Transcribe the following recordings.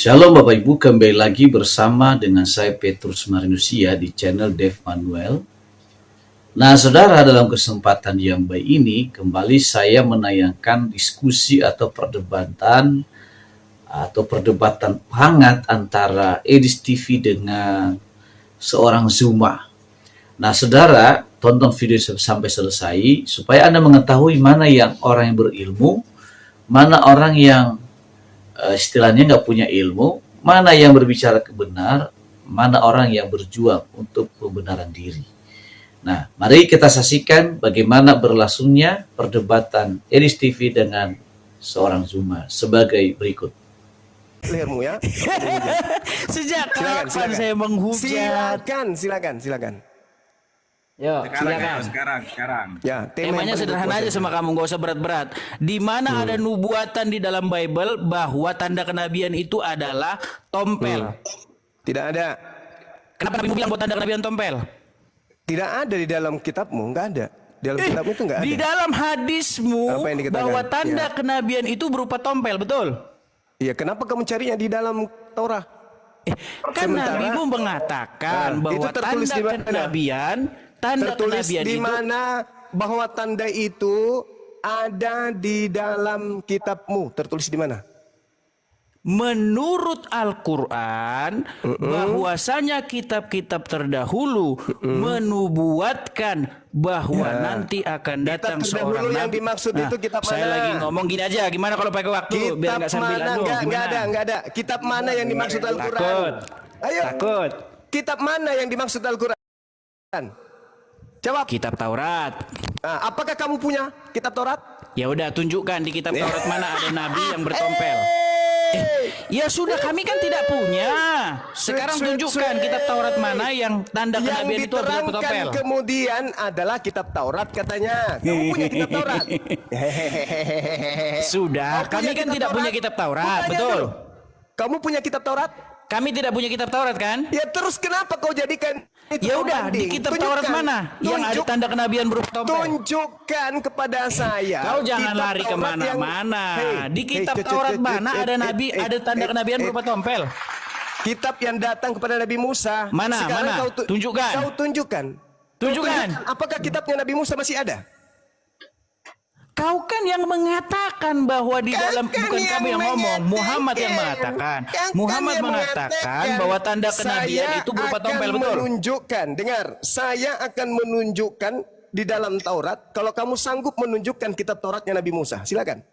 Shalom Bapak Ibu, kembali lagi bersama dengan saya Petrus Marinusia di channel Dev Manuel. Nah saudara, dalam kesempatan yang baik ini kembali saya menayangkan diskusi atau perdebatan hangat antara Edis TV dengan seorang Zuma. Nah saudara, tonton video sampai selesai supaya Anda mengetahui mana yang orang yang berilmu, mana orang yang istilahnya nggak punya ilmu, mana yang berbicara kebenar, mana orang yang berjuang untuk pembenaran diri. Nah, mari kita saksikan bagaimana berlangsungnya perdebatan Edis TV dengan seorang Zuma sebagai berikut. Lehermu ya. Sejak kapan saya menghujat? Silakan. Yo, silakan. Sekarang. Ya, Temanya sederhana aja sama kamu, gak usah berat-berat. Di mana ada nubuatan di dalam Bible bahwa tanda kenabian itu adalah tompel? Tidak ada. Kenapa Nabi bilang buat tanda kenabian tompel? Tidak ada di dalam kitabmu, enggak ada. Di dalam kitabmu itu enggak ada. Di dalam hadismu Apa yang dikatakan? bahwa tanda kenabian itu berupa tompel, betul? Iya, kenapa kamu carinya di dalam Taurat? Kan Nabimu mengatakan bahwa itu tertulis tanda di mana? tanda Tertulis kenabian di itu mana bahwa tanda itu ada di dalam kitabmu? Tertulis di mana? menurut Al-Quran bahwasanya kitab-kitab terdahulu menubuatkan bahwa nanti akan datang Kitab seorang terdahulu yang nabi. dimaksud itu kitab Saya mana? lagi ngomong gini aja, gimana kalau pakai waktu biar nggak sambil mana? anu? Enggak ada. Kitab mana yang dimaksud Al-Quran? Takut. Ayo. Takut. Kitab mana yang dimaksud Al-Quran? Jawab. Kitab Taurat. Nah, apakah kamu punya kitab Taurat? Ya udah, tunjukkan di kitab Taurat mana ada nabi yang bertompel. Ya sudah, kami kan tidak punya. Sekarang tunjukkan kitab Taurat mana yang tanda kenabian itu harus bertompel. Kemudian adalah kitab Taurat katanya. Kamu punya kitab Taurat? Sudah, kami kan tidak punya kitab Taurat, betul? Kamu punya kitab Taurat? Kami tidak punya kitab Taurat kan? Ya terus kenapa kau jadikan itu Ya udah, di kitab Taurat mana yang ada tanda kenabian berupa tompel? Tunjukkan kepada saya. Kau jangan lari kemana-mana. Di kitab Taurat mana ada nabi, ada tanda kenabian berupa tompel? Kitab yang datang kepada Nabi Musa. Mana? Tunjukkan. Kau tunjukkan. Tunjukkan. Apakah kitabnya Nabi Musa masih ada? Kau kan yang mengatakan bahwa di dalam, bukan kamu yang ngomong, Muhammad yang mengatakan. Muhammad mengatakan bahwa tanda kenabian itu berupa tompel, betul? Saya akan menunjukkan di dalam Taurat. Kalau kamu sanggup menunjukkan kitab Tauratnya Nabi Musa, silakan.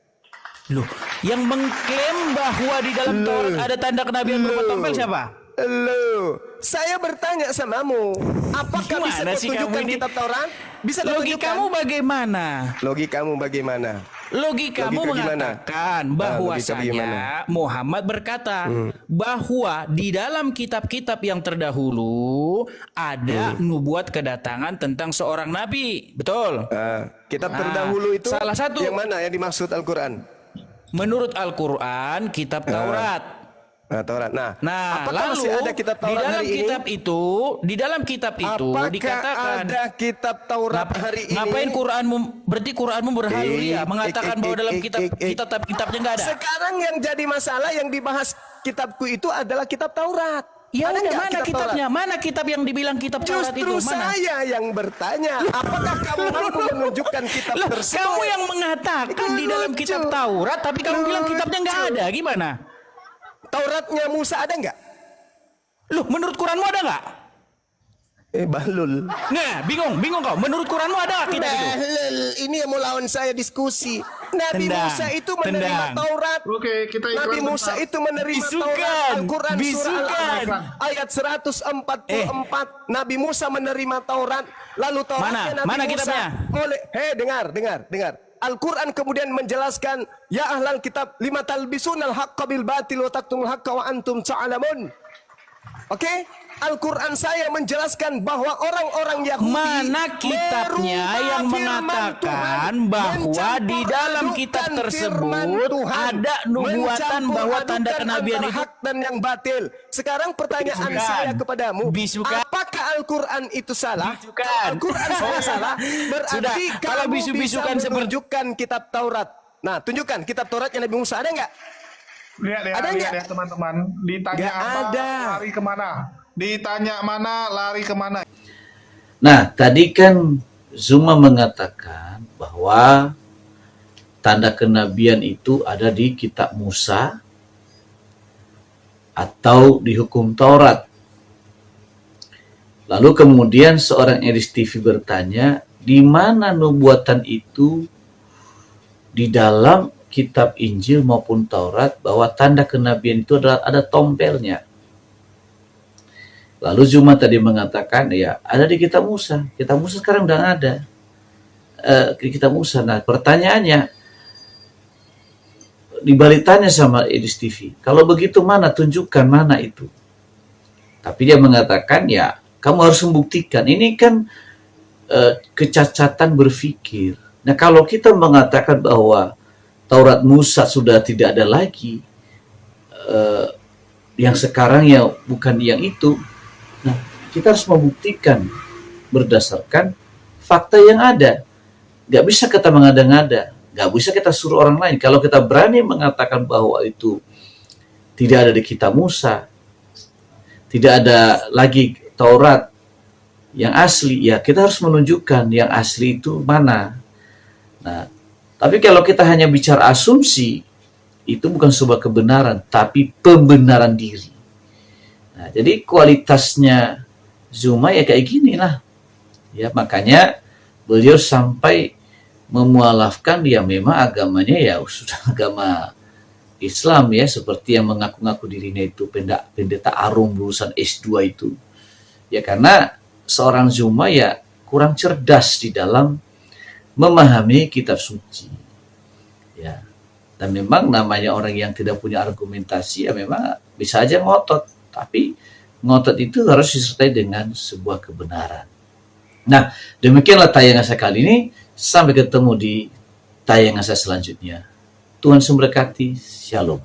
Loh, yang mengklaim bahwa di dalam Taurat ada tanda kenabian berupa tompel siapa? Saya bertanya samamu, apakah bisa kau tunjukkan kitab Taurat? Bisa Logikamu bagaimana? Logikamu mengatakan bahwasanya Muhammad berkata bahwa di dalam kitab-kitab yang terdahulu ada nubuat kedatangan tentang seorang nabi, betul? Kitab terdahulu itu salah satu yang mana yang dimaksud Al-Quran? Menurut Al-Quran kitab Taurat. Taurat. Nah, lalu masih ada kitab Taurat di dalam kitab itu dikatakan ada kitab Taurat hari ini? Ngapain Quranmu? Berarti Quranmu berhaluria mengatakan bahwa dalam kitabnya nggak ada. Sekarang yang jadi masalah yang dibahas kitabku itu adalah kitab Taurat. Ya udah, mana kitabnya? Mana kitab yang dibilang kitab Taurat itu? Justru saya yang bertanya, apakah kamu mampu menunjukkan kitab tersebut? Kamu yang mengatakan di dalam kitab Taurat, tapi kamu bilang kitabnya nggak ada. Gimana? Tauratnya Musa ada nggak? Loh, menurut Quranmu ada nggak? Balul. Nah, bingung kau. Menurut Quranmu ada nggak kitab itu? Ini yang mau lawan saya diskusi. Nabi Musa itu menerima Taurat. Oke, kita Nabi Musa itu menerima Taurat. Al-Quran surah Al-A'raf ayat 144. Nabi Musa menerima Taurat. Lalu Tauratnya Nabi mana Musa. kitabnya? Dengar. Al-Quran kemudian menjelaskan, ya ahlal kitab lima talbisunal haqqa bil batil wa taktumul haqqa wa antum ta'lamun. Oke? Al-Quran saya menjelaskan bahwa orang-orang Yahudi, mana kitabnya yang mengatakan bahwa di dalam kitab tersebut ada nubuatan bahwa tanda kenabian itu hak dan yang batil. Sekarang pertanyaan saya kepadamu, apakah Al-Quran itu salah? Al-Quran salah, berarti kalau bisu-bisukan menunjukkan kitab Taurat. Nah, tunjukkan kitab Tauratnya Nabi Musa ada nggak? Lihat ya, Ada lihat nggak? ya teman-teman. Ditanya Nggak apa, ada. lari kemana? Ditanya mana, lari kemana? Nah, tadi kan Zuma mengatakan bahwa tanda kenabian itu ada di kitab Musa atau di hukum Taurat. Lalu kemudian seorang Edis TV bertanya, di mana nubuatan itu di dalam kitab Injil maupun Taurat bahwa tanda kenabian itu adalah ada tompelnya. Lalu Zuma tadi mengatakan, ya ada di kitab Musa. Kitab Musa sekarang udah nggak ada. Di kitab Musa. Nah pertanyaannya, dibalitanya sama Edis TV. Kalau begitu mana? Tunjukkan mana itu. Tapi dia mengatakan, ya kamu harus membuktikan. Ini kan kecacatan berpikir. Nah kalau kita mengatakan bahwa Taurat Musa sudah tidak ada lagi, yang sekarang ya bukan yang itu. Nah, kita harus membuktikan berdasarkan fakta yang ada. Gak bisa kita mengada-ngada, gak bisa kita suruh orang lain. Kalau kita berani mengatakan bahwa itu tidak ada di kitab Musa, tidak ada lagi Taurat yang asli, ya kita harus menunjukkan yang asli itu mana. Nah, tapi kalau kita hanya bicara asumsi, itu bukan sebuah kebenaran, tapi pembenaran diri. Nah, jadi kualitasnya Zuma ya kayak gini lah. Ya, makanya beliau sampai memualafkan dia memang agamanya ya sudah agama Islam ya, seperti yang mengaku-ngaku dirinya itu pendeta Arum lulusan S2 itu. Ya karena seorang Zuma ya kurang cerdas di dalam memahami kitab suci. Ya. Dan memang namanya orang yang tidak punya argumentasi ya memang bisa aja ngotot. Tapi ngotot itu harus disertai dengan sebuah kebenaran. Nah, demikianlah tayangan saya kali ini. Sampai ketemu di tayangan saya selanjutnya. Tuhan memberkati. Shalom.